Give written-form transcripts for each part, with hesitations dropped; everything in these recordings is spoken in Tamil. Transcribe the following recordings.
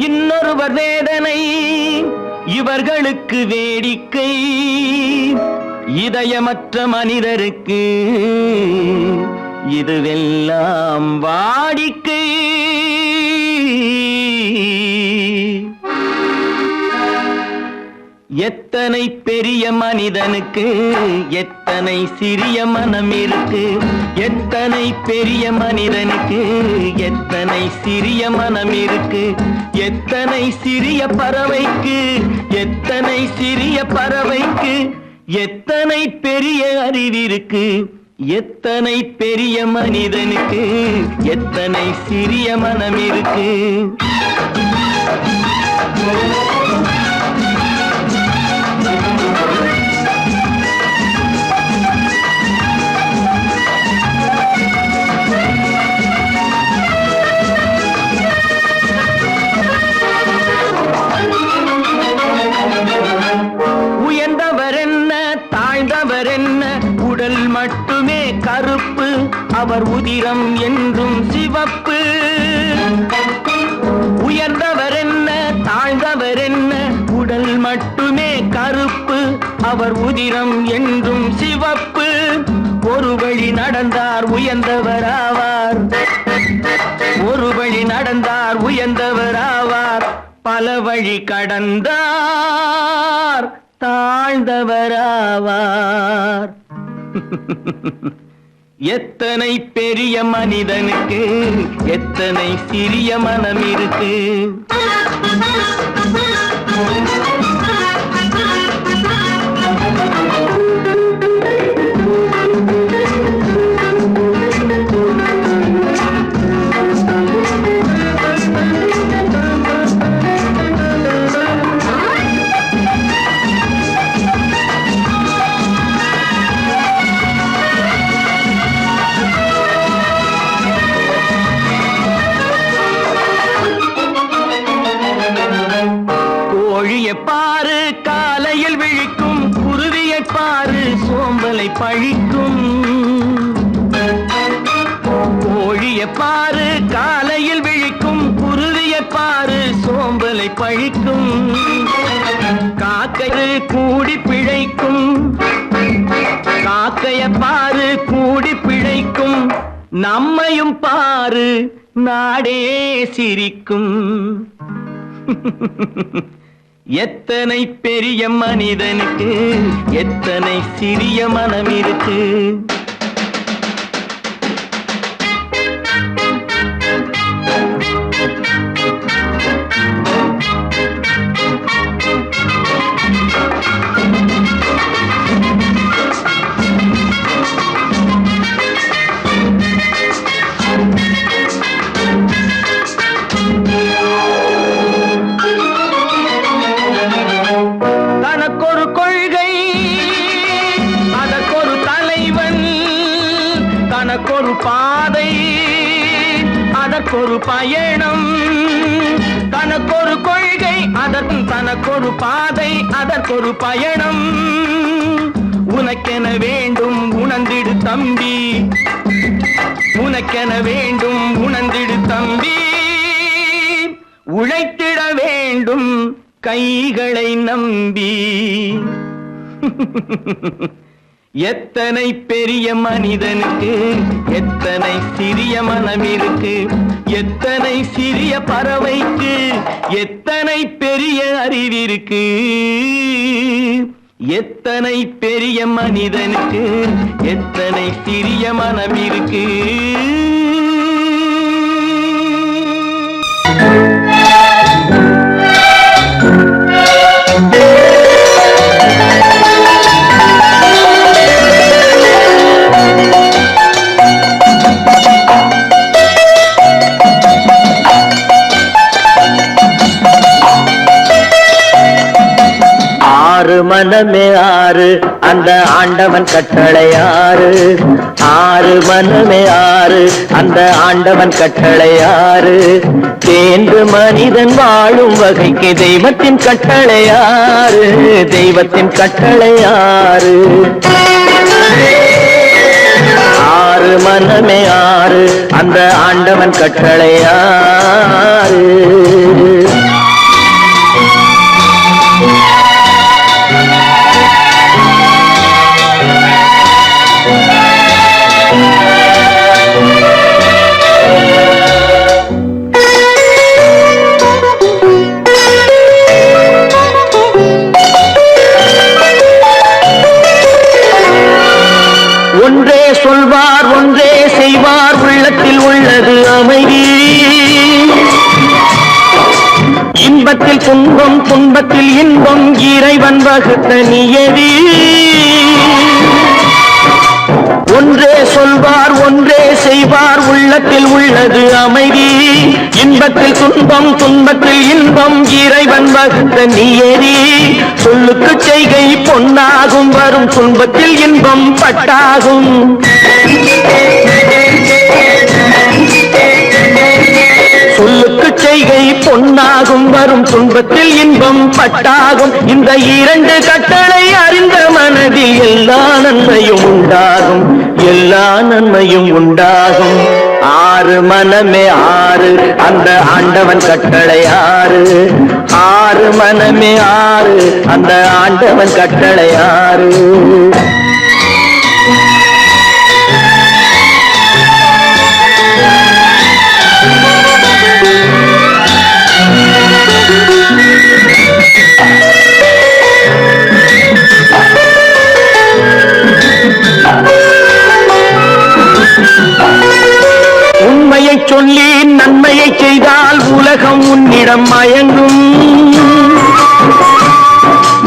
இன்னொருவர் வேதனை இவர்களுக்கு வேடிக்கை, இதயமற்ற மனிதருக்கு இதுவெல்லாம் வாடிக்கை. எத்தனை பெரிய மனிதனுக்கு எத்தனை சிறிய மனம் இருக்கு, எத்தனை பெரிய மனிதனுக்கு எத்தனை சிறிய மனம் இருக்கு, எத்தனை சிறிய பறவைக்கு எத்தனை சிறிய பறவைக்கு எத்தனை பெரிய அறிவிருக்கு, எத்தனை பெரிய மனிதனுக்கு எத்தனை சிறிய மனம் இருக்கு. உடல் மட்டுமே கருப்பு, அவர் உதிரம் என்றும் சிவப்பு. உயர்ந்தவர் என்ன தாழ்ந்தவர் என்ன, உடல் மட்டுமே கருப்பு, அவர் உதிரம் என்றும் சிவப்பு. ஒரு வழி நடந்தார் உயர்ந்தவர் ஆவார், ஒரு வழி நடந்தார் உயர்ந்தவர் ஆவார், பல வழி கடந்தார் தாழ்ந்தவராவார். எத்தனை பெரிய மனிதனுக்கு எத்தனை சிறிய மனம் இருக்கு. பாரு காலையில் விழிக்கும், குருவியை பாரு சோம்பலை பழிக்கும். கோழியை பாரு காலையில் விழிக்கும், குருவியை பாரு சோம்பலை பழிக்கும். காக்கை கூடி பிழைக்கும், காக்கைய பாரு கூடி பிழைக்கும். நம்மையும் பாரு நாடே சிரிக்கும். எத்தனை பெரிய மனிதனுக்கு எத்தனை சிறிய மனம் இருக்கு. தனக்கொரு பாதை அதற்கொரு பயணம், தனக்கொரு கொள்கை அதற்கு தனக்கொரு பாதை அதற்கொரு பயணம். உனக்கென வேண்டும் உணர்ந்திடு தம்பி, உனக்கென வேண்டும் உணர்ந்திடு தம்பி. உழைத்திட வேண்டும் கைகளை நம்பி. எத்தனை பெரிய மனிதனுக்கு எத்தனை சிறிய மனம் இருக்கு, எத்தனை சிறிய பறவைக்கு எத்தனை பெரிய அறிவிருக்கு, எத்தனை பெரிய மனிதனுக்கு எத்தனை சிறிய மனம் இருக்கு. ஆறு மனமே ஆறு அந்த ஆண்டவன் கட்டளை ஆறு, ஆறு மனமே ஆறு அந்த ஆண்டவன் கட்டளை ஆறு. தேர்ந்து மனிதன் வாழும் வகைக்கு தெய்வத்தின் கட்டளை ஆறு, தெய்வத்தின் கட்டளை ஆறு. ஆறு மனமே ஆறு அந்த ஆண்டவன் கட்டளை ஆறு. இன்பத்தில் துன்பம் துன்பத்தில் இன்பம் இறைவன் வகுத்த நியதி. ஒன்றே சொல்வார் ஒன்றே செய்வார் உள்ளத்தில் உள்ளது அமைதி. இன்பத்தில் துன்பம் துன்பத்தில் இன்பம் இறைவன் வகுத்த நியதி. சொல்லுக்கு செய்கை பொன்னாகும் வரும் துன்பத்தில் இன்பம் பட்டாகும். சொல்லுக்கு செய்கை பொன்னாகும் வரும் துன்பத்தில் இன்பம் பட்டாகும். இந்த இரண்டு கட்டளை அறிந்த மனதில் எல்லா நன்மையும் உண்டாகும், எல்லா நன்மையும் உண்டாகும். ஆறு மனமே ஆறு அந்த ஆண்டவன் கட்டளை ஆறு. ஆறு மனமே ஆறு அந்த ஆண்டவன் கட்டளை ஆறு. உண்மையை சொல்லி நன்மையை செய்தால் உலகம் உன்னிடம் மயங்கும்.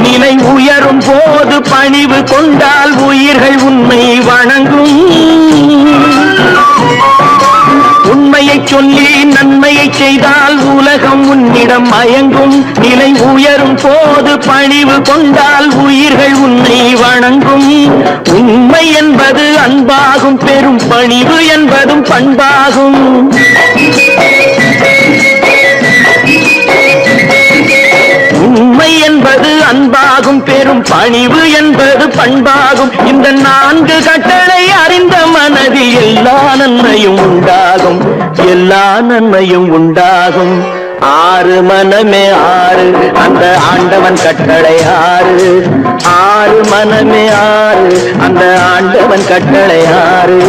நிலை உயரும் போது பணிவு கொண்டால் உயிர்கள் உன்னை வணங்கும். உண்மையை சொல்லி நன்மையை செய்தால் உலகம் உன்னிடம் மயங்கும். நிலை உயரும் போது பணிவு கொண்டால் உயிர்கள் உன்னை வணங்கும். உண்மை என்பது அன்பாகும், பெரும் பணிவு என்பதும் பண்பாகும். உண்மை என்பது அன்பாகும், பெரும் பணிவு என்பது பண்பாகும். இந்த நான்கு கட்டளை அறிந்த மனதில் எல்லா நன்மையும் உண்டாகும், எல்லா நன்மையும் உண்டாகும். ஆறு மனமே ஆறு அந்த ஆண்டவன் கட்டளை ஆறு. ஆறு மனமே ஆறு அந்த ஆண்டவன் கட்டளை ஆறு.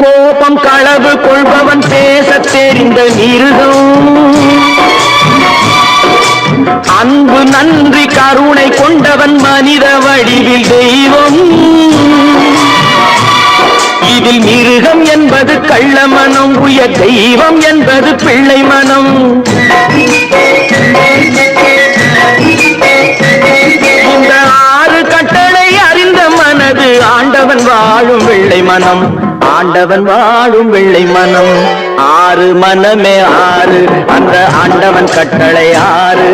கோபம் களவு கொள்பவன் பேசத் தெரிந்த மிருகம். அன்பு நன்றி கருணை கொண்டவன் மனித வடிவில் தெய்வம். இதில் மிருகம் என்பது கள்ள மனம், உயர் தெய்வம் என்பது பிள்ளை மனம். இந்த ஆறு கட்டளை அறிந்த மனது ஆண்டவன் வாழும் வெள்ளை மனம், ஆண்டவன் வாழும் வெள்ளை மனம். ஆறு மனமே ஆறு அந்த ஆண்டவன் கட்டளை ஆறு.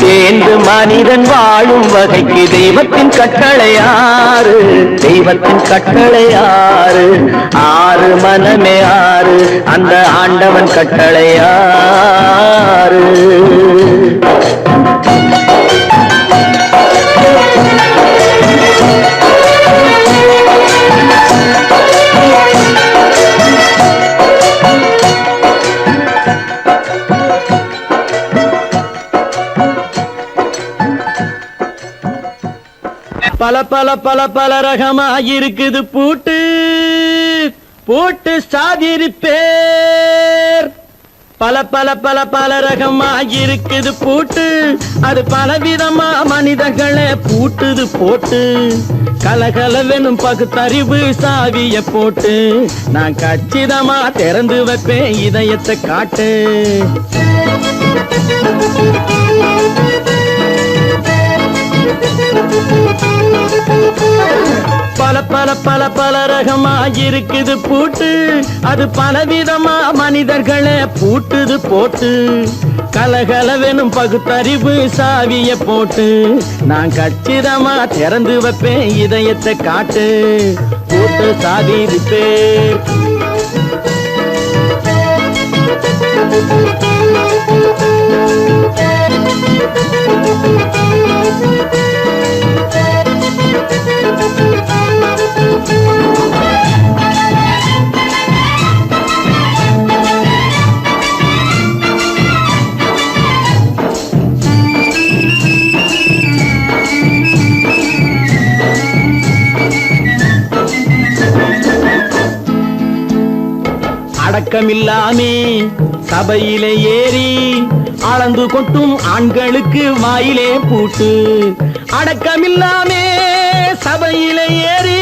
தேர்ந்து மனிதன் வாழும் வகைக்கு தெய்வத்தின் கட்டளை ஆறு, தெய்வத்தின் கட்டளை ஆறு. ஆறு மனமே ஆறு அந்த ஆண்டவன் கட்டளை ஆறு. பல பல பல பல ரகமாயிருக்குது பூட்டு பூட்டு சாதிருப்பேர். பல பல பல பல ரகமாயிருக்குது பூட்டு, அது பலவிதமா மனிதர்களை பூட்டுது போட்டு. கலகலவெனும் பகுத்தறிவு சாவிய போட்டு நான் கச்சிதமா திறந்து வைப்பேன் இதயத்தை காட்டு. பல பல பல பல ரகமாயிருக்குது பூட்டு, அது பலவிதமா மனிதர்களை பூட்டுது போட்டு. கலகலவெனும் பகுத்தறிவு சாவிய போட்டு நான் கச்சிதமா திறந்து வைப்பேன் இதயத்தை காட்டு. பூட்டு சாதிருப்பேன். அடக்கமில்லாமே சபையிலே ஏறி அளந்து கொட்டும் ஆண்களுக்கு வாயிலே பூட்டு. அடக்கமில்லாமே சபையிலே ஏறி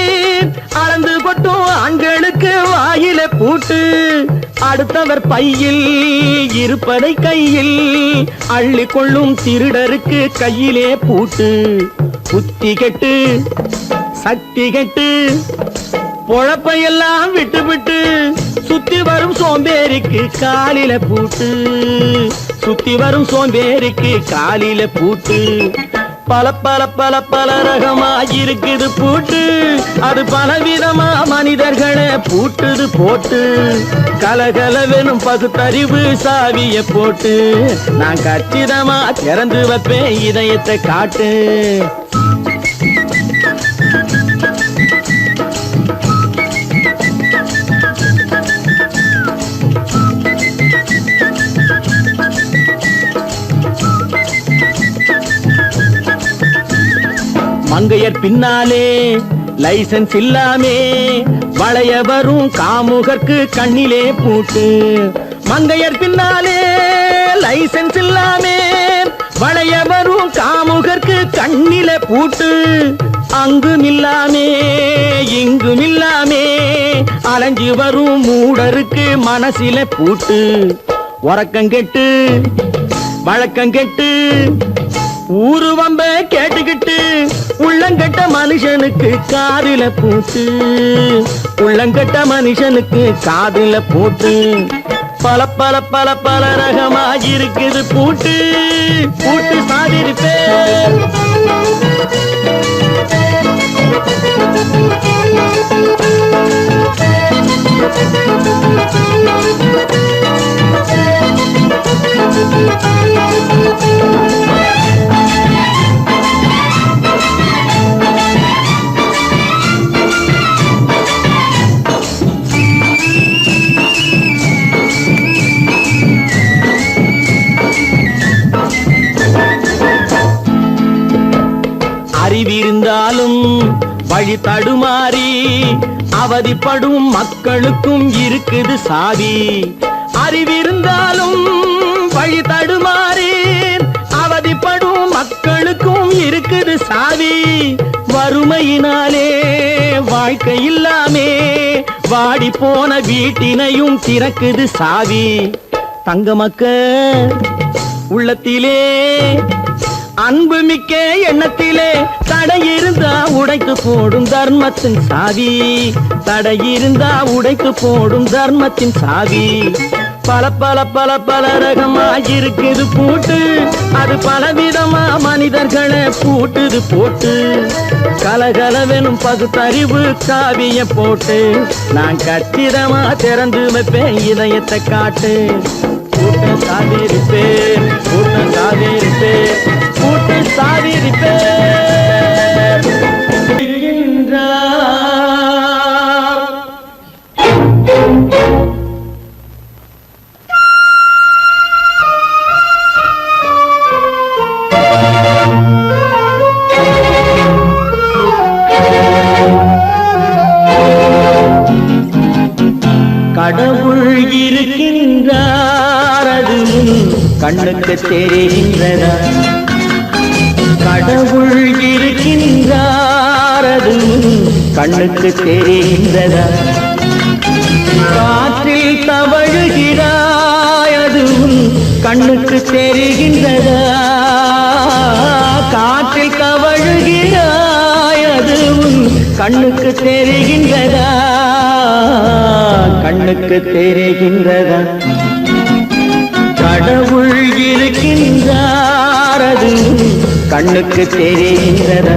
அளந்து கொட்டும் ஆண்களுக்கு வாயிலே பூட்டு. அடுத்தவர் பையில் இருப்பதை கையில் அள்ளி கொள்ளும் திருடருக்கு கையிலே பூட்டு. புத்தி கெட்டு சக்தி கெட்டு பொழப்பையெல்லாம் விட்டு விட்டு சுத்தி வரும் சோம்பேறிக்கு காலில பூட்டு. சுத்தி வரும் சோம்பேறிக்கு காலில பூட்டு. பல பல பல பல ரகமா இருக்குது பூட்டு. அது பலவிதமா மனிதர்களை பூட்டுது போட்டு. கலகலவெனும் பகுத்தறிவு சாவிய போட்டு நான் கச்சிதமா திறந்து வைப்பேன் இதயத்தை காட்டு. மங்கையர் பின்னாலே லைசன்ஸ் இல்லாமே வளைய வரும் காமுகர்க்கு கண்ணிலே பூட்டு. மங்கையர் பின்னாலே லைசன்ஸ் இல்லாமே வளைய வரும் காமுகர்க்கு கண்ணிலே பூட்டு. அங்கும் இல்லாமே இங்கும் இல்லாமே அலைஞ்சு வரும் மூடருக்கு மனசில பூட்டு. உறக்கங்கெட்டு வழக்கங்கெட்டு ஊருவம்ப கேட்டுக்கிட்டு உள்ளங்கட்ட மனுஷனுக்கு காதில பூட்டு. உள்ளங்கட்ட மனுஷனுக்கு காதில பூட்டு. பல பல பல பல ரகமா இருக்குது பூட்டு. பூட்டு சாதிருப்பே அறிவிருந்தாலும் வழி தடுமாறி அவதிப்படும் மக்களுக்கும் இருக்குது சாவி. அறிவிருந்தாலும் வழி தடுமாறி அவதிப்படும் மக்களுக்கும் இருக்குது சாவி. வறுமையினாலே வாழ்க்கை இல்லாமே வாடி போன வீட்டினையும் திறக்குது சாவி. தங்க மக்க உள்ளத்திலே அன்பு மிக்க எண்ணத்திலே தடையிருந்தா உடைத்து போடும் தர்மத்தின் சாவி. தடையிருந்தா உடைத்து போடும் தர்மத்தின் சாவி. பல பல பல பல ரகமா இருக்குது பூட்டு. அது பலவிதமா மனிதர்களை பூட்டுது போட்டு. கலகலவெனும் பகுத்தறிவு காவிய போட்டு நான் கச்சிதமா திறந்து வைப்பேன் இதயத்தை காட்டு. கூட்டம் சாதிருப்பேன் கூட்டம் சாதிருப்பேன் கூட்டு சாதிருப்பேன். கடவுள் இருக்கின்றார் அது கண்ணுக்கு தெரிகின்றதா? கடவுள் இருக்கின்றார் அது கண்ணுக்கு தெரிகின்றதா? காற்றில் தவழுகிறாய் அது கண்ணுக்கு தெரிகின்றதா? காற்றில் தவழுகிறாய் அது கண்ணுக்கு தெரிகின்றதா? கண்ணுக்கு தெரிகின்றதா? கடவுள் இருக்கின்றார் அது கண்ணுக்கு தெரிகின்றதா?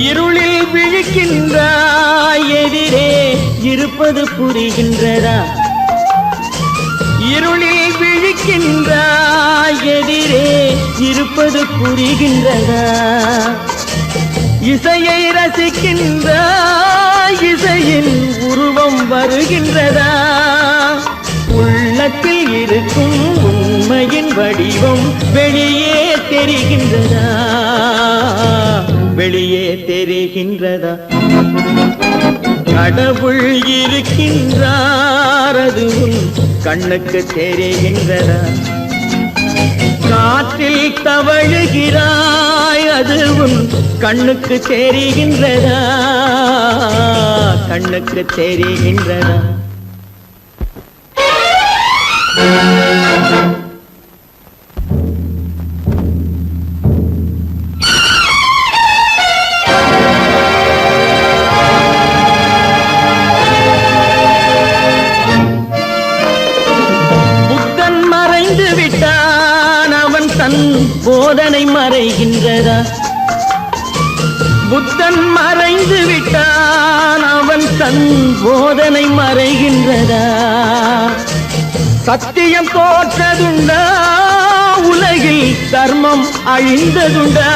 இருளில் விழிக்கின்றாய் எதிரே இருப்பது புரிகின்றதா? இருளில் விழிக்கின்றாய் எதிரே இருப்பது புரிகின்றதா? இசையை ரசிக்கின்றாய் குழந்தையின் உருவம் வருகின்றதா? உள்ளத்தில் இருக்கும் உண்மையின் வடிவம் வெளியே தெரிகின்றதா? வெளியே தெரிகின்றதா? கடவுள் இருக்கின்றார், அது உன் கண்ணுக்கு தெரிகின்றதா? காற்றில் தவழுகிறாய், அது உன் கண்ணுக்கு தெரிகின்றதா? கண்ணுக்கு தெரிகின்றதா? புத்தன் மறைந்து விட்டான், அவன் தன் போதனை மறைகின்றதா? புத்தன் மறைந்து விட்டான், அவன் தன் போதனை மறைகின்றதா? சத்தியம் தோற்றதுண்டா? உலகில் தர்மம் அழிந்ததுண்டா?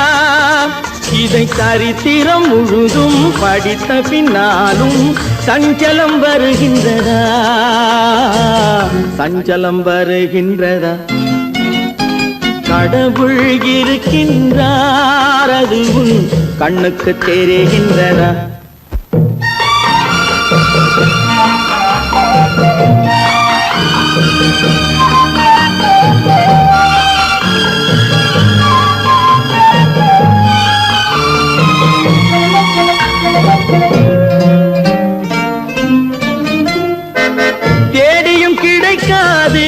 இதை சரித்திரம் முழுதும் படித்த பின்னாலும் சஞ்சலம் வருகின்றதா? சஞ்சலம் வருகின்றதா? கடவுள் இருக்கின்றார், அது உன் கண்ணுக்கு தெரிகின்றதா? தேடியும் கிடைக்காது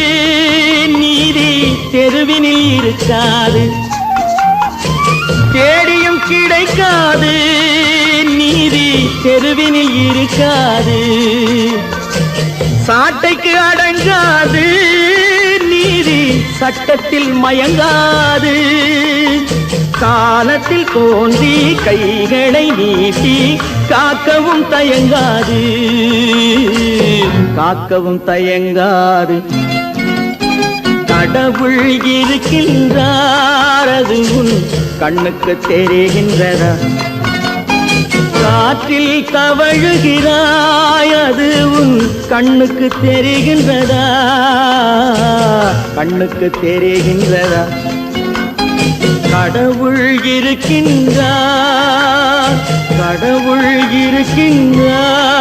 நீதி தெருவினில் இருக்காது. தேடியும் கிடைக்காது நீதி தெருவினில் இருக்காது. சாட்டைக்கு அடங்காது நீதி சட்டத்தில் மயங்காது. காலத்தில் தோன்றி கைகளை நீட்டி காக்கவும் தயங்காது. காக்கவும் தயங்காது. கடவுள் இருக்கின்றார், அது உன் கண்ணுக்கு தெரிகின்றதா? காற்றில் தவழுகிறாய், அது உன் கண்ணுக்கு தெரிகின்றதா? கண்ணுக்கு தெரிகின்றதா? கடவுள் இருக்கின்றார், கடவுள் இருக்கின்றார்,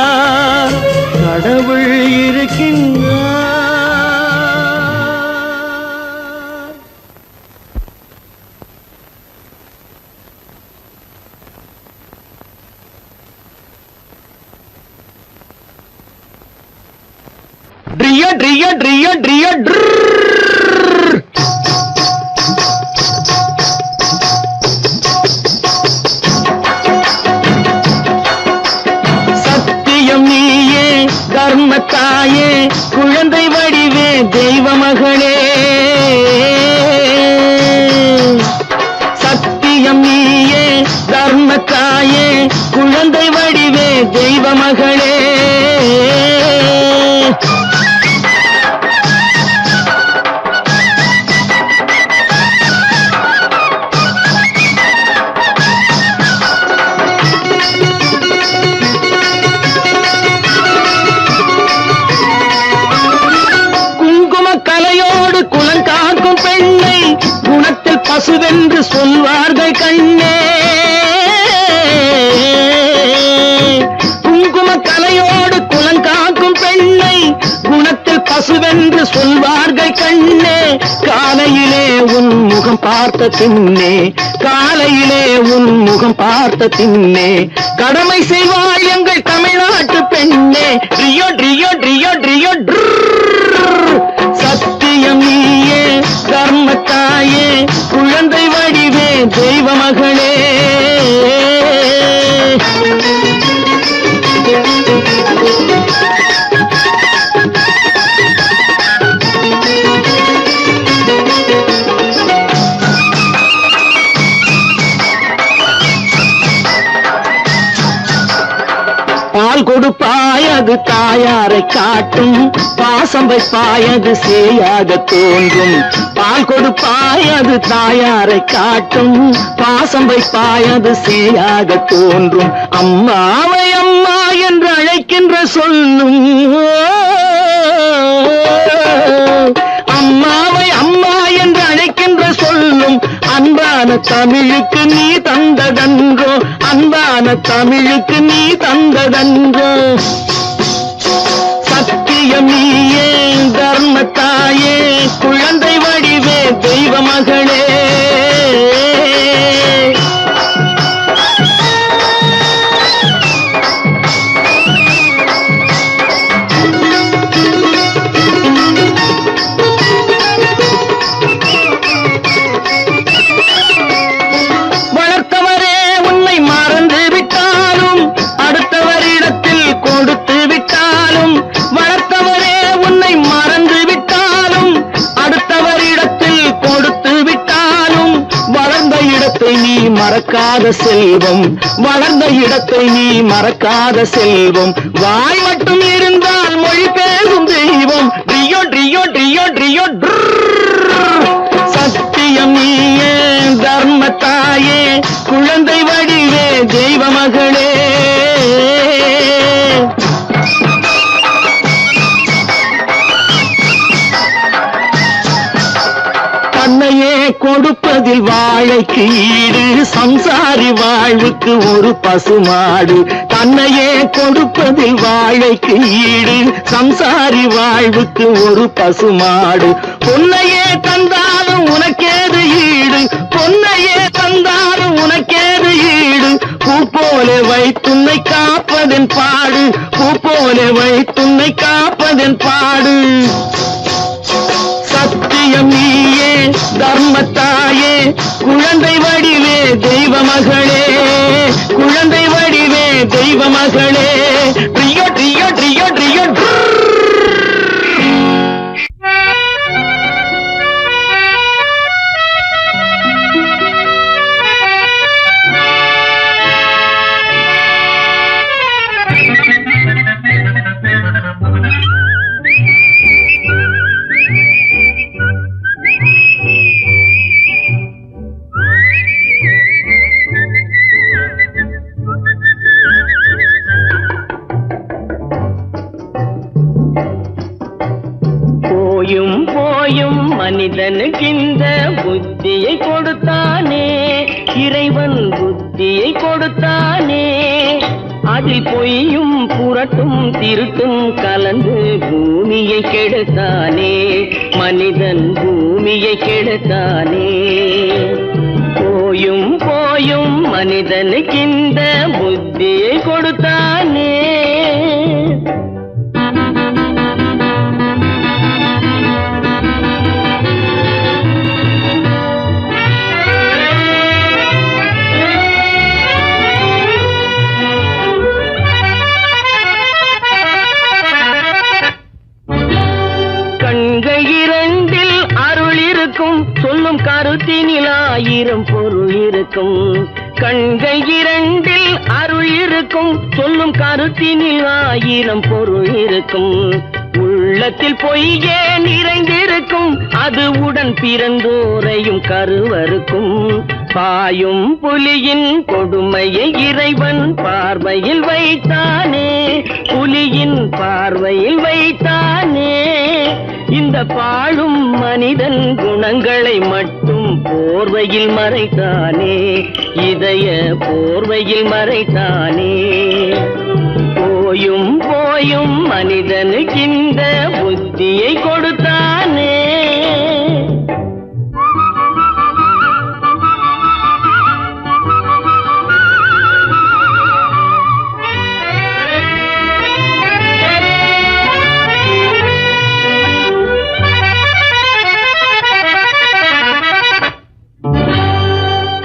கடவுள் இருக்கின்றார். ட்ரிய ட்ரிய ட்ரிய ட்ரிய சத்தியம் நீயே, தர்மத்தாயே, குழந்தை வடிவே, தெய்வ மகளே. சத்தியம் நீயே, தர்மத்தாயே, குழந்தை வடிவே, தெய்வ மகளே. பசுவென்று சொல்வார்கள் கண்ணே. குங்கும கலையோடு குலங்காக்கும் பெண்ணை குணத்தில் பசுவென்று சொல்வார்கள் கண்ணே. காலையிலே உன் முகம் பார்த்த பின்னே, காலையிலே உன் முகம் பார்த்த பின்னே கடமை செய்வாள் எங்கள் தமிழ்நாட்டு பெண்ணே. ட்ரியோ ட்ரியோ ட்ரியோ ட்ரியோ. சத்தியம் நீயே, தர்மத்தாயே, குழந்தை வடிவே, தெய்வ மகளே. பால் கொடுப்பாய், அது தாயாரை காட்டும். பாசம் வைப்பாய், அது சேயாக தோன்றும். பால் கொடுப்பாய், அது தாயாரை காட்டும். பாசம் வைப்பாய், அது சேயாக தோன்றும். அம்மாவை அம்மா என்று அழைக்க அழைக்கின்ற சொல்லும் அம்மாவை அம்மா என்று அழைக்கின்ற சொல்லும் அன்பான தமிழுக்கு நீ தந்ததன்றோ, அன்பான தமிழுக்கு நீ தந்ததன்றோ. சத்தியம் நீயே தர்மத்தாயே குழந்தை வடிவே தெய்வ மகளே. நீ மறக்காத செல்வம், வளர்ந்த இடத்தை நீ மறக்காத செல்வம். வாய் மட்டும் இருந்தால் மொழி பேசும் தெய்வம். ட்ரியோ ட்ரியோ ட்ரியோ ட்ரியோ. சத்தியம் நீயே தர்மத்தாயே குழந்தை வடிவே தெய்வ மகளே. தன்னையே கொடுப்பதில் வாழைக்கு ஈடு, சம்சாரி வாழ்வுக்கு ஒரு பசுமாடு. தன்னையே கொடுப்பதில் வாழைக்கு ஈடு, சம்சாரி வாழ்வுக்கு ஒரு பசுமாடு. பொன்னையே தந்தாலும் உனக்கேது ஈடு, பொன்னையே தந்தாலும் உனக்கேது ஈடு. பூ போல வைத்துன்னை காப்பதன் பாடு, பூ போல வைத்துன்னை காப்பதன் பாடு. சத்தியம் நீயே தர்மத்தாயே குழந்தை வடிவே தெய்வ மகளே, குழந்தை வடிவே தெய்வ மகளே. ட்ரியோ ட்ரியோ ட்ரியோ ட்ரியோ. போயும் போயும் மனிதனுக்கு இந்த புத்தியை கொடுத்தானே, இறைவன் புத்தியை கொடுத்தானே. அதில் பொய்யும் புரட்டும் திருட்டும் கலந்து பூமியை கெடுத்தானே, மனிதன் பூமியை கெடுத்தானே. போயும் போயும் மனிதனுக்கு இந்த புத்தியை கொடுத்தானே. சொல்லும் கருத்தினில் ஆயிரம் பொருள் இருக்கும். கண்கள் இரண்டில் அருள் இருக்கும், சொல்லும் கருத்தினில் ஆயிரம் பொருள் இருக்கும். உள்ளத்தில் பொய்யே நிறைந்திருக்கும், அது உடன் பிறந்தோரையும் கருவருக்கும். பாயும் புலியின் கொடுமையை இறைவன் பார்வையில் வைத்தானே, புலியின் பார்வையில் வைத்தானே. இந்த பாழும் மனிதன் குணங்களை மட்டும் போர்வையில் மறைத்தானே, இதய போர்வையில் மறைத்தானே. போயும் போயும் மனிதனுக்கு இந்த புத்தியை கொடுத்தானே.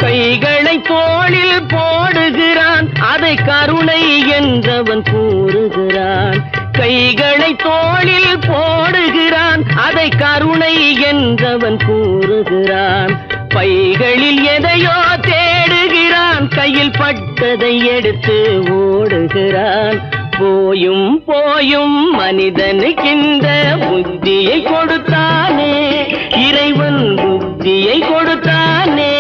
கைகளை தோளில் போடுகிறான், அதை கருணை என்றவன் கூறுகிறான். கைகளை தோளில் போடுகிறான், அதை கருணை என்றவன் கூறுகிறான். பைகளில் எதையோ தேடுகிறான், கையில் பட்டதை எடுத்து ஓடுகிறான். போயும் போயும் மனிதனுக்கு இந்த புத்தியை கொடுத்தானே, இறைவன் புத்தியை கொடுத்தானே.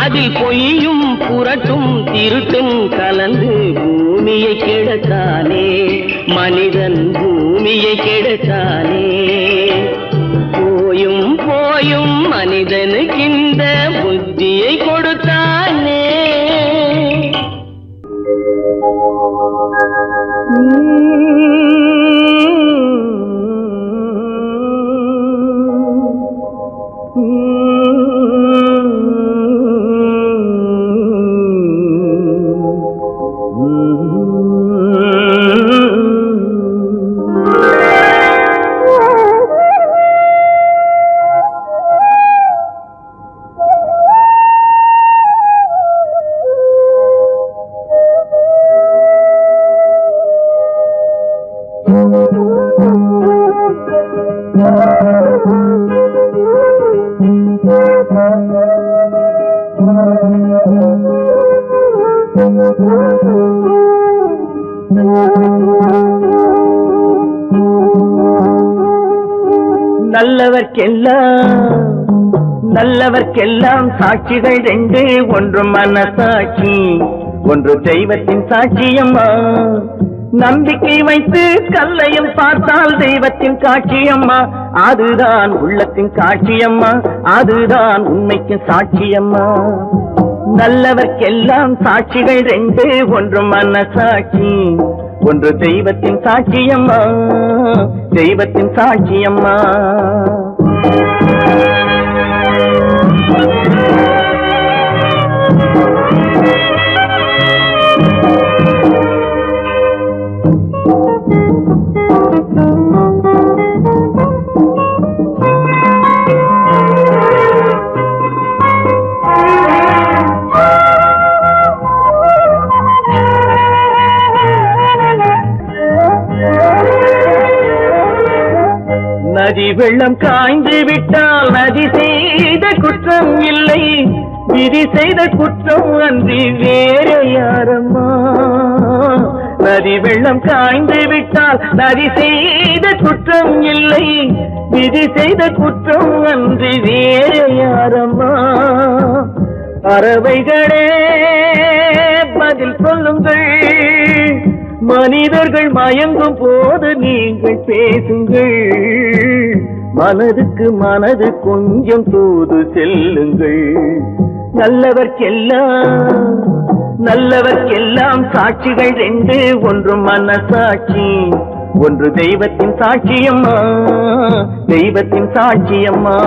அதில் பொய்யும் புரட்டும் திருட்டும் கலந்து பூமி பூமியை கெடுத்தானே, மனிதன் பூமியை கெடுத்தானே. போயும் போயும் மனிதனுக்கு இந்த புத்தியை கொடுத்தானே. நல்லவர்க்கெல்லாம் சாட்சிகள் ரெண்டு, ஒன்று மனசாட்சி, ஒன்று தெய்வத்தின் சாட்சியம்மா. நம்பிக்கை வைத்து கல்லையும் பார்த்தால் தெய்வத்தின் காட்சியம்மா. அதுதான் உள்ளத்தின் காட்சியம்மா, அதுதான் உண்மைக்கு சாட்சியம்மா. நல்லவர்க்கெல்லாம் சாட்சிகள் ரெண்டு, ஒன்று மனசாட்சி, ஒன்று தெய்வத்தின் சாட்சியம்மா, தெய்வத்தின் சாட்சியம்மா. நதி வெள்ளம் காய்ந்து விட்டால் நதி செய்த குற்றம் இல்லை, விதி செய்த குற்றம் அன்றி வேற யாரம்மா. நதி வெள்ளம் காய்ந்து விட்டால் நதி செய்த குற்றம் இல்லை, விதி செய்த குற்றம் அன்றி வேற யாரம்மா. பறவைகளே பதில் சொல்லுங்கள், மனிதர்கள் மயங்கும் போது நீங்கள் பேசுங்கள். மனதுக்கு மனது கொஞ்சம் தூது செல்லுங்கள். நல்லவர்க்கெல்லாம் சாட்சிகள் ரெண்டு, ஒன்று மனசாட்சி, ஒன்று தெய்வத்தின் சாட்சியம்மா, தெய்வத்தின் சாட்சியம்மா.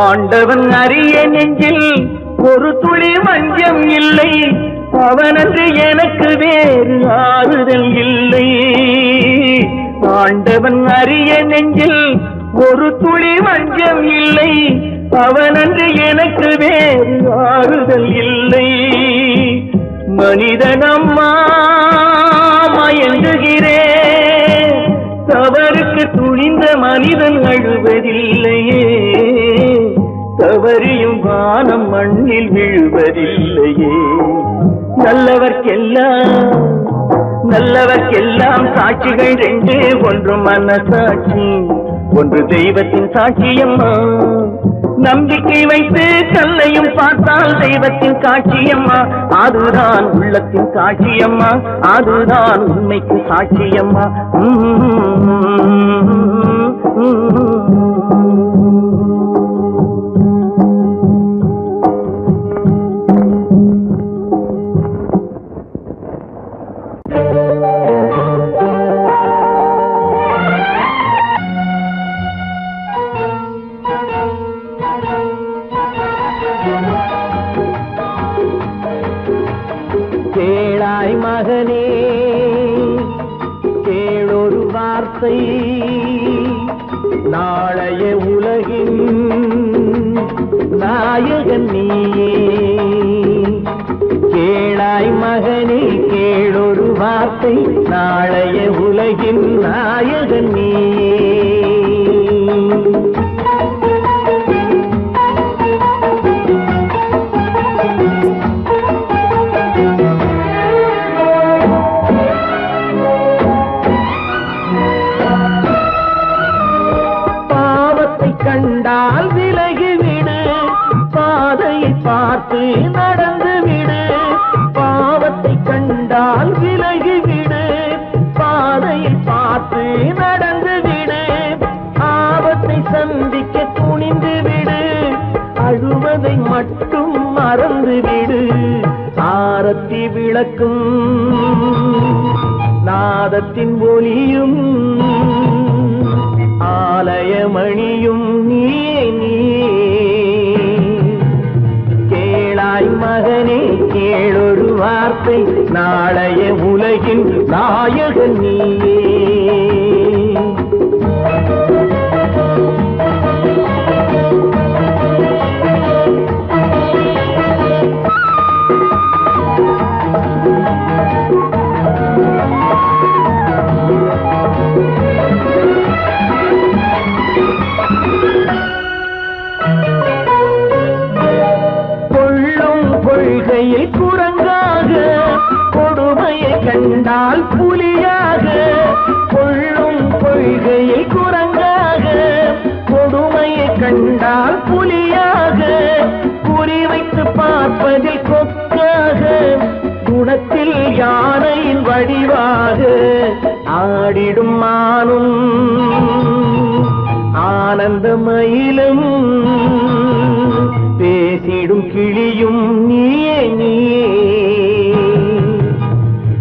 ஆண்டவன் அறிய நெஞ்சில் ஒரு துளி வஞ்சம் இல்லை, அவனன்று எனக்கு வேறு ஆறுதல் இல்லை. ஆண்டவன் அறிய நெஞ்சில் ஒரு துளி வஞ்சம் இல்லை, அவனன்று எனக்கு வேறு ஆறுதல் இல்லை. மனிதனம்மா மயங்குகிறேன், தவறுக்கு துணிந்த மனிதன் அழுவதில்லையே, தவறியும் வானம் மண்ணில் விழுவதில்லையே. நல்லவர்க்கெல்லாம் சாட்சிகள் ரெண்டு, ஒன்று மனசாட்சி, ஒன்று தெய்வத்தின் சாட்சியம்மா. நம்பிக்கை வைத்து கல்லையும் பார்த்தால் தெய்வத்தின் காட்சியம்மா, அதுதான் உள்ளத்தின் காட்சியம்மா, அதுதான் உண்மைக்கு சாட்சியம்மா. கேளாய் மகனே, கேளொரு வார்த்தை, நாளைய உலகின் நாயகன் நீயே. கேளாய் மகனே, கேளொரு வார்த்தை, நாளைய உலகின் நாயகன் நீயே. கண்டால் விலகிவிடு, பாதையை பார்த்து நடந்து விடு, ஆபத்தை சந்திக்க துணிந்து விடு, அழுவதை மட்டும் மறந்து விடு. ஆரத்தி விளக்கும் நாதத்தின் ஒலியும் ஆலயமணியும் நீயே நீயே. கேளாய் மகனே கேளொரு வார்த்தை, நாளைய உலகின் நாயகன் நீயே. கொள்கையில் குரங்காக, கொடுமையை கண்டால் புலியாக, கொள்ளும் கொள்கையில் குரங்காக, கொடுமையை கண்டால் புலியாக, குறிவைத்து பார்ப்பதில் கொக்காக, குணத்தில் யானையின் வடிவாக, ஆடிடும் மானும் ஆனந்த மயிலும் பேசிடும் கிளியும் நீயே நீயே.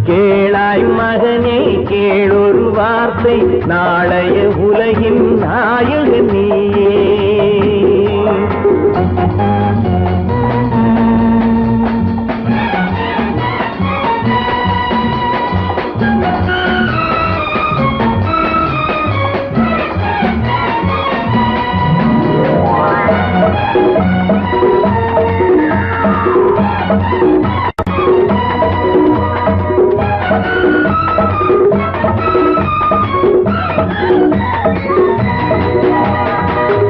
கேளாய் மகனே கேளொரு வார்த்தை, நாளைய உலகின் நாயகன் நீயே.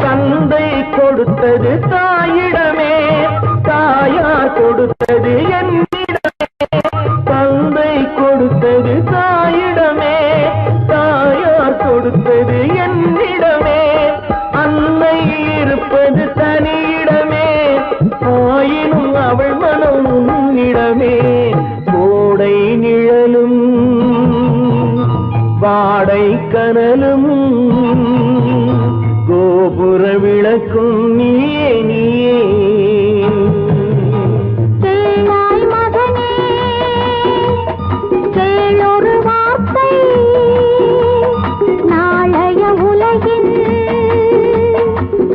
தந்தை கொடுத்தது தாயிடமே, தாயார் கொடுத்தது என்னிடமே, தந்தை கொடுத்தது தாயிடமே, தாயார் கொடுத்தது என்னிடமே, அன்னை இருப்பது தனியிடமே, ஆயினும் அவள் மனம் உன்னிடமே. கோடை நிழலும் வாடை கனலும் கோபுர விளக்கும் நீயே நீயே. கேளாய் மகனே கேளொரு வார்த்தை, நாளைய உலகின்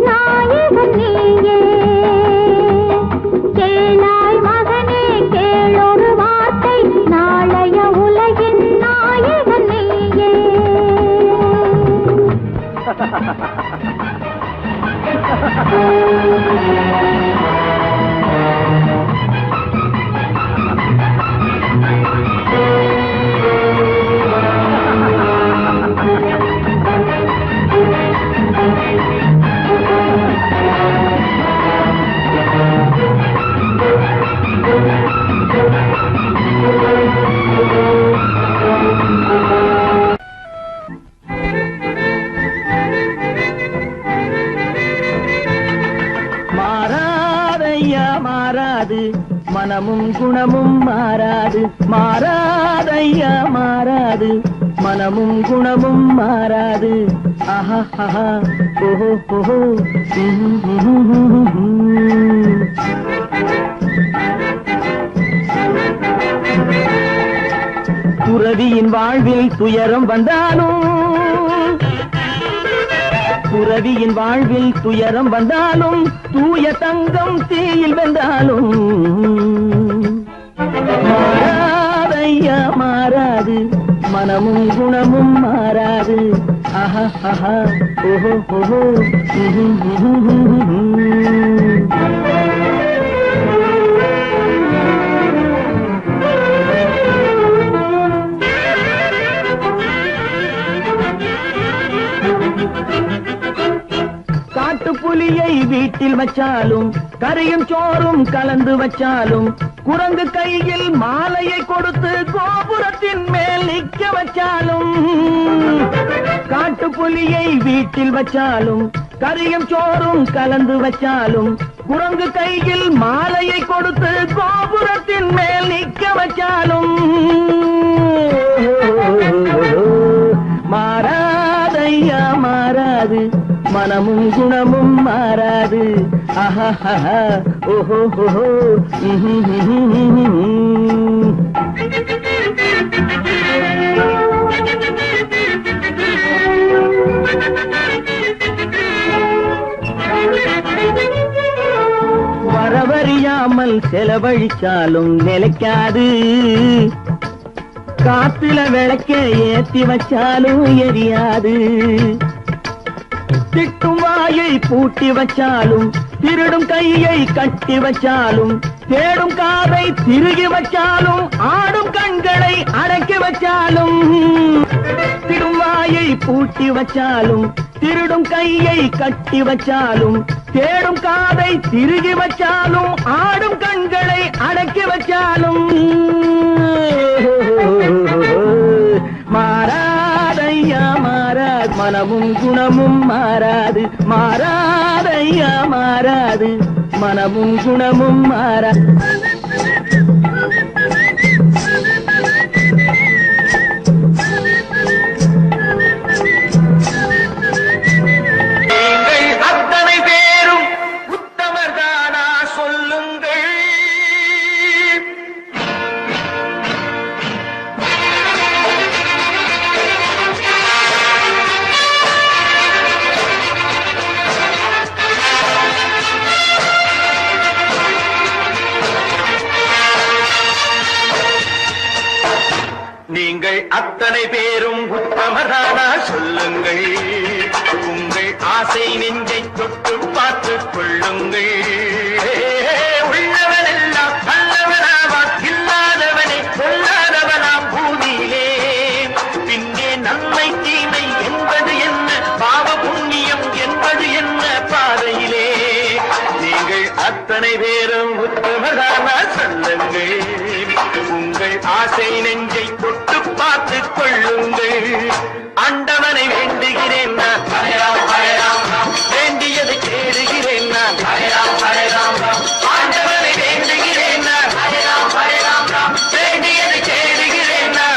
நாயகன் நீயே. கேளாய் மகனே கேளொரு வார்த்தை, நாளைய உலகின் நாயகன் நீயே. மாறாதையா மாறாது, மனமும் குணமும் மாறாது, மாறாதையா மாறாது, மனமும் குணமும் மாறாது. ஆஹா ஆஹா ஓஹோ ஓஹோ. துறவியின் வாழ்வில் துயரம் வந்தாலும், துறவியின் வாழ்வில் துயரம் வந்தாலும், தூய தங்கம் தீயில் வென்றாலும் மாறாதையா மாறாது, மனமும் குணமும் மாறாது. ஆஹா ஆஹா ஓஹோ ஓஹோ. காட்டுப்புலியை வீட்டில் வச்சாலும், கரையும் சோறும் கலந்து வச்சாலும், குரங்கு கையில் மாலையை கொடுத்து கோபுரத்தின் மேல் நிற்க வச்சாலும், காட்டுப்புலியை வீட்டில் வச்சாலும், கரியும் சோறும் கலந்து வச்சாலும் குரங்கு கையில் மாலையை கொடுத்து கோபுரத்தின் மேல் நிக்க வச்சாலும் மாறாதையா மாறாது, மனமும் குணமும் மாறாது. ஆஹா ஓஹோ வரவறியாமல் செலவழிச்சாலும் நிலைக்காது, காத்துல விளக்க ஏத்தி வச்சாலும் எரியாது. திட்டும் வாயை பூட்டி வச்சாலும் திருடும் கையை கட்டி வச்சாலும் தேடும் காதை திருகி வச்சாலும் ஆடும் கண்களை அடக்கி வச்சாலும் திடும் வாயை பூட்டி வச்சாலும் திருடும் கையை கட்டி வச்சாலும் தேடும் காதை திருகி வச்சாலும் ஆடும் கண்களை அடக்கி வச்சாலும் மாறாதையா மாறாது, மனமும் குணமும் மாறாது. மாறாதையா மாறாது, மனமும் குணமும் மாறாது. நீங்கள் அத்தனை பேரும் உத்தமரானா சொல்லுங்கள், உங்கள் ஆசை நெஞ்சை தொட்டு பார்த்துக் கொள்ளுங்கள். உள்ளவனெல்லாம் நல்லவனாவான், இல்லாதவனை கொல்லாதவனாம் பூமியிலே. பின்னே நன்மை தீமை என்பது என்ன, பாவ புண்ணியம் என்பது என்ன பாதையிலே. நீங்கள் அத்தனை பேரும் உத்தமரானா சொல்லுங்கள், உங்கள் ஆசை நெஞ்சை தொட்டு பார்த்துக் கொள்ளுங்கள். ஆண்டவனை வேண்டுகிறேன் நான், வேண்டியதை தேடுகிறேன் நான். ஆண்டவனை வேண்டுகிறேன் நான், வேண்டியதை தேடுகிறேன் நான்.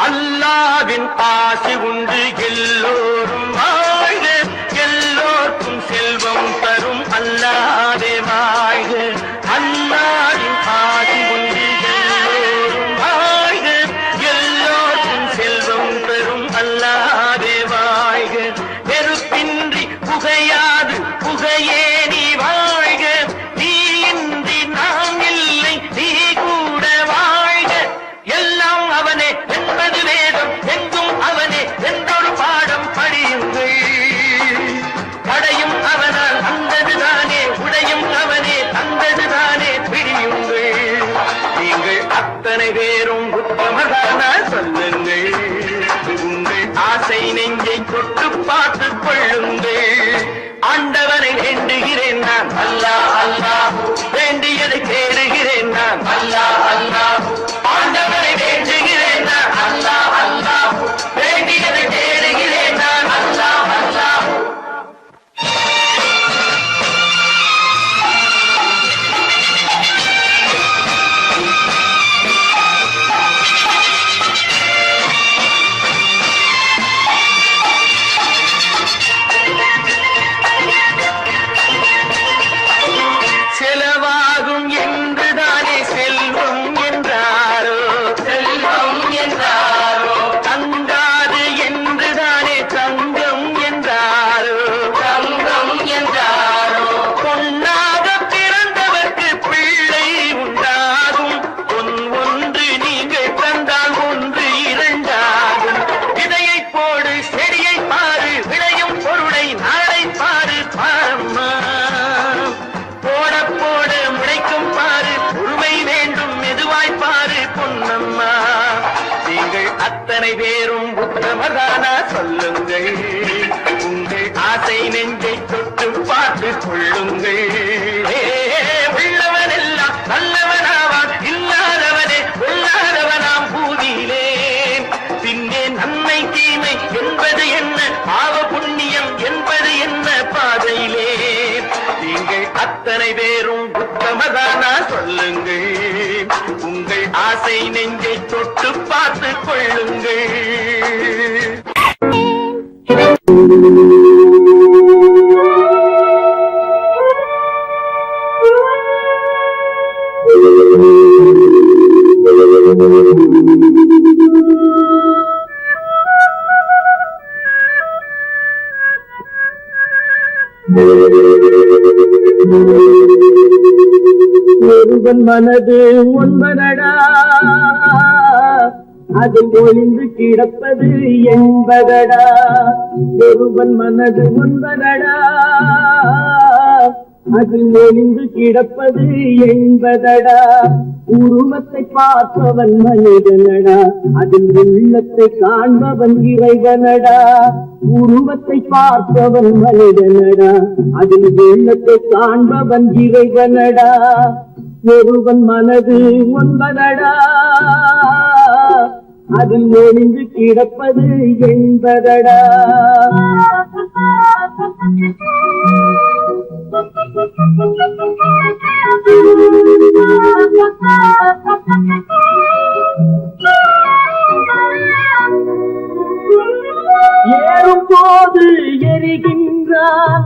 அல்லாவின் ஆசி உண்டு எல்லோரும் வாழ்க, எல்லோருக்கும் செல்வம் தரும் அல்லாதே வாழ்க. அல்லாவின் ஆசி உண்டு எல்லோரும் வாழ்க, எல்லோருக்கும் செல்வம் தரும் அல்லாதே வாழ்க. நெருப்பின்றி புகையாது புகையே நீ வாழ்க, நீ இன்றி நாம் இல்லை நீ கூட வாழ்க. எல்லாம் அவனே என்பது வேதம், எங்கும் அவனே என்றொரு பாடம் உத்தமதானா சொல்லுங்கள் உங்கள் ஆசை நெஞ்சை தொட்டு பார்த்து கொள்ளுங்கள் உள்ளவன் எல்லாம் நல்லவனாவான் இல்லாதவனே கொள்ளாதவனாம் பூதியிலே பின்னே நன்மை தீமை என்பது என்ன பாவ புண்ணியம் என்பது என்ன பாதையிலே நீங்கள் அத்தனை பேரும் உத்தமதானா சொல்லுங்கள் உங்கள் ஆசை நெஞ்சை தொட்டு பார்த்து கொள்ளுங்கள் ஒருவன் மனது ஒன்பதடா அது ஒளிந்து கிடப்பது என்பதடா ஒருவன் மனது ஒன்பதடா அது ஒளிந்து கிடப்பது என்பதடா உருவத்தை பார்ப்பவன் மனிதனடா அதில் உள்ளத்தை காண்பவன் இறைவனடா உருவத்தை பார்ப்பவன் மனிதனடா அதில் உள்ளத்தை காண்பவன் இறைவனடா ஒருவன் மனது ஒன்பதடா அதில் ஒளிந்து கிடப்பது என்பதடா ஏறும் போது எரிகின்றான்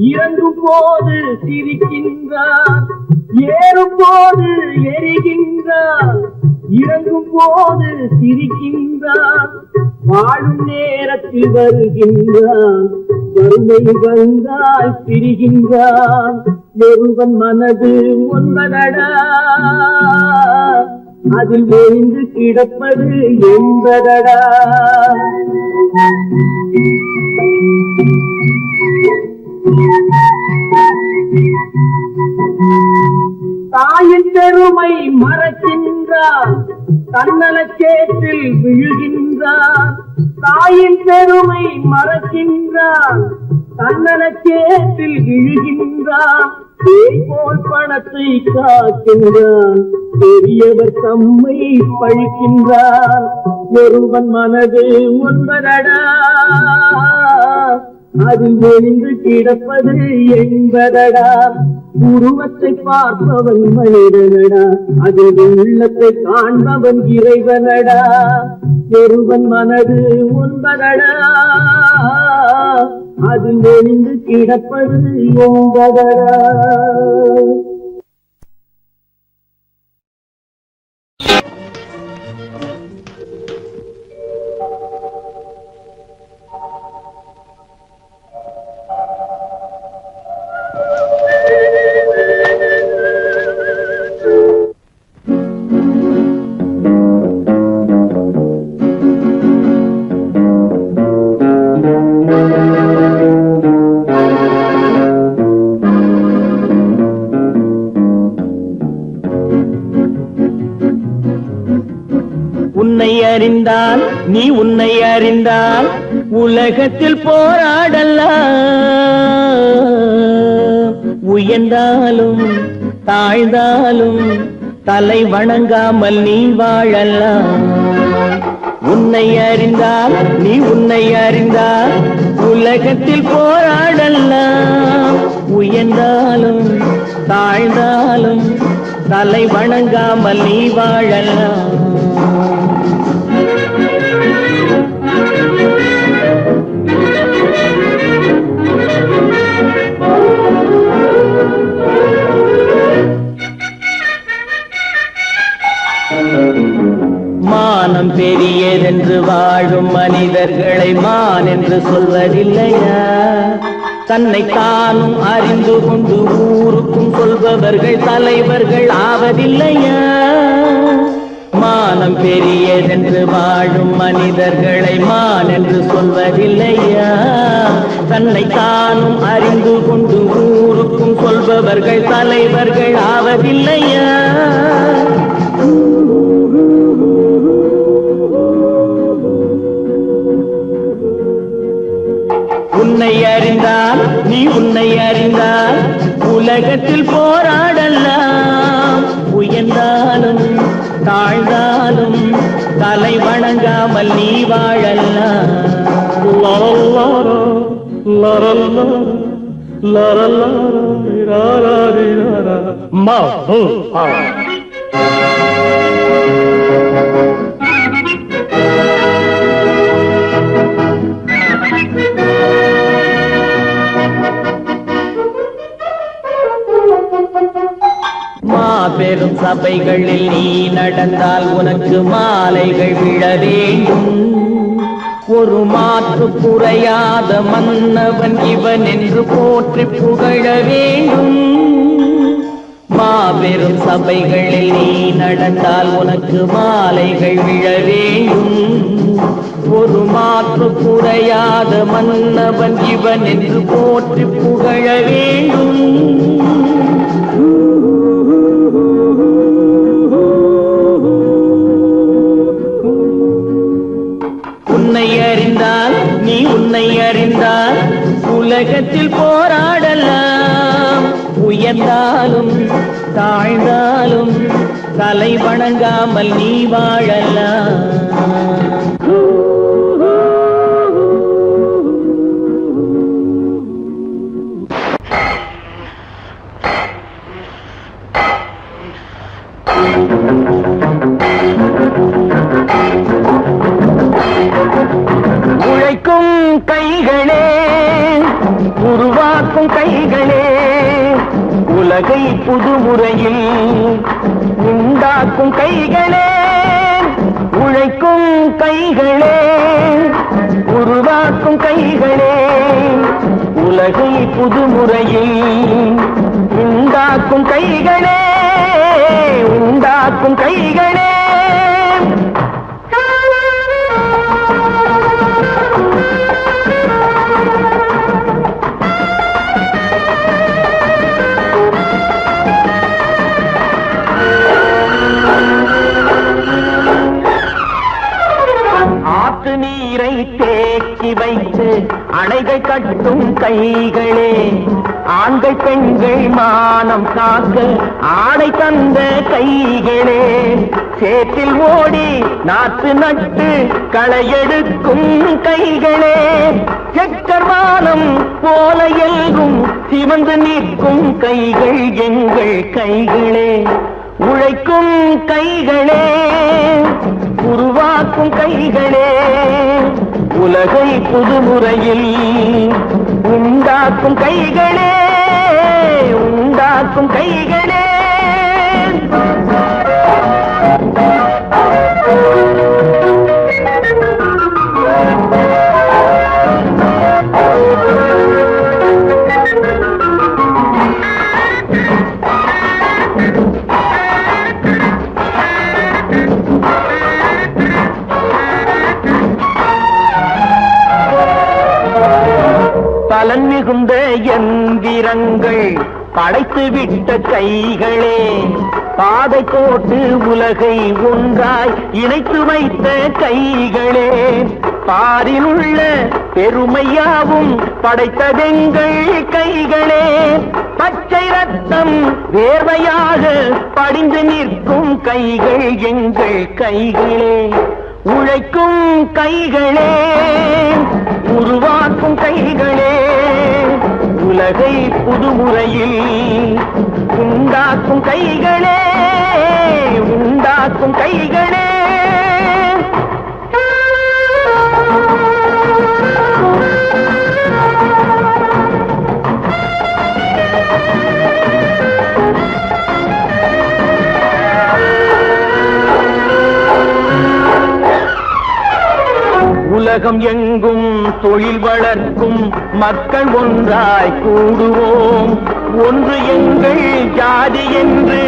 இறங்கும் போது சிரிக்கின்றான் ஏறும் போது எரிகின்றான் இறங்கும் போது சிரிக்கின்றான் வாழும் நேரத்தில் வருகின்றான் வறுமை வந்தால் பிரிகின்றான் ஒருவன் மனது ஒன்பதடா அதில் ஒளிந்து கிடப்பது என்பதடா தாயின் பெருமை மறக்கின்றான் தன்னலச்சேற்றில் விழுகின்றான் தாயின் பெருமை மறக்கின்றான் தன்னலச்சேற்றில் விழுகின்றான் போல் பணத்தை காக்கின்றான் பெரியவர் தம்மை பழிக்கின்றான் ஒருவன் மனது ஒன்பதடா அதில் ஒளிந்து கிடப்பது என்பதடா உருவத்தை பார்ப்பவன் மனிதனடா அதில் உள்ளத்தை காண்பவன் இறைவனடா ஒருவன் மனது ஒன்பதடா அதில் ஒளிந்து கிடப்பது என்பதடா உன்னை அறிந்தால் நீ உன்னை அறிந்தால் உலகத்தில் போராடலாம் உயர்ந்தாலும் தாழ்ந்தாலும் தலை வணங்காமல் நீ வாழலாம் உன்னை அறிந்தால் நீ உன்னை அறிந்தால் உலகத்தில் போராடலாம் உயர்ந்தாலும் தாழ்ந்தாலும் தலை வணங்காமல் நீ வாழலாம் மானம் பெரியதென்று வாழும் மனிதர்களை மான் என்று சொல்வதில்லையா தன்னை தானும் அறிந்து கொண்டு ஊருக்கும் சொல்பவர்கள் தலைவர்கள் ஆவதில்லையா மானம் பெரியதென்று வாழும் மனிதர்களை மான் என்று சொல்வதில்லையா தன்னை தானும் அறிந்து கொண்டு ஊருக்கும் சொல்பவர்கள் தலைவர்கள் ஆவதில்லையா உன்னை அறிந்தால் நீ உன்னை அறிந்தால் உலகத்தில் போராடலாம். உயர்ந்தாலும் தாழ்ந்தாலும் தலை வணங்காமல் நீ வாழலாம். லரல்லரோ, லரல்லரோ, லரல்லரோ, ராராரிராரா. மா, ஹூ, ஆ. மாபெரும் சபைகளில் நீ நடந்தால் உனக்கு மாலைகள் விழ வேண்டும். ஒரு மாற்று குறையாத மன்னவன் இவன் என்று போற்றி புகழ வேண்டும். மாபெரும் சபைகளில் நீ நடந்தால் உனக்கு மாலைகள் விழ வேண்டும். ஒரு மாற்று குறையாத மன்னவன் இவன் என்று போற்றி புகழ வேண்டும். உன்னை அறிந்தால் நீ உன்னை அறிந்தால் உலகத்தில் போராடலாம். உயர்ந்தாலும் தாழ்ந்தாலும் தலை வணங்காமல் நீ வாழலாம். உழைக்கும் கைகளே, உருவாக்கும் கைகளே, உலகை புதுமுறையில் உண்டாக்கும் கைகளே. உழைக்கும் கைகளே, உருவாக்கும் கைகளே, உலகை புதுமுறையில் உண்டாக்கும் கைகளே, உண்டாக்கும் கைகளே. ஆற்று நீரை தேக்கி வைத்து அணைகள் கட்டும் கைகளே, ஆண்கள் பெண்கள் மானம் காக்க ஆடை தந்த கைகளே. சேற்றில் ஓடி நாற்று நட்டு களையெடுக்கும் கைகளே, செக்கர்வானம் போல எல்கும் சிவந்து நிற்கும் கைகள் எங்கள் கைகளே. உழைக்கும் கைகளே, உருவாக்கும் கைகளே, உலகை புதுமுறையில் உண்டாக்கும் கைகளே, உண்டாக்கும் கைகளே. பலன் மிகுந்த எந்திரங்கள் படைத்து விட்ட கைகளே, பாதை போட்டு உலகை ஒன்றாய் இணைத்து வைத்த கைகளே. பாரில் உள்ள பெருமையாவும் படைத்ததெங்கள் கைகளே. பச்சை ரத்தம் வேர்வையாக படிந்து நிற்கும் கைகள் எங்கள் கைகளே. உழைக்கும் கைகளே, உருவாக்கும் கைகளே, உலகை புதுமுறையில் உண்டாக்கும் கைகளே, உண்டாக்கும் கைகளே. உலகம் எங்கும் தொழில் வளர்க்கும் மக்கள் ஒன்றாய் கூடுவோம். ஒன்று எங்கள் ஜாதி என்று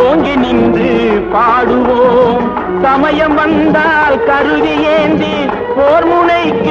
ஓங்கி நின்று பாடுவோம். சமயம் வந்தால் கருவி ஏந்தி போர் முனைக்கு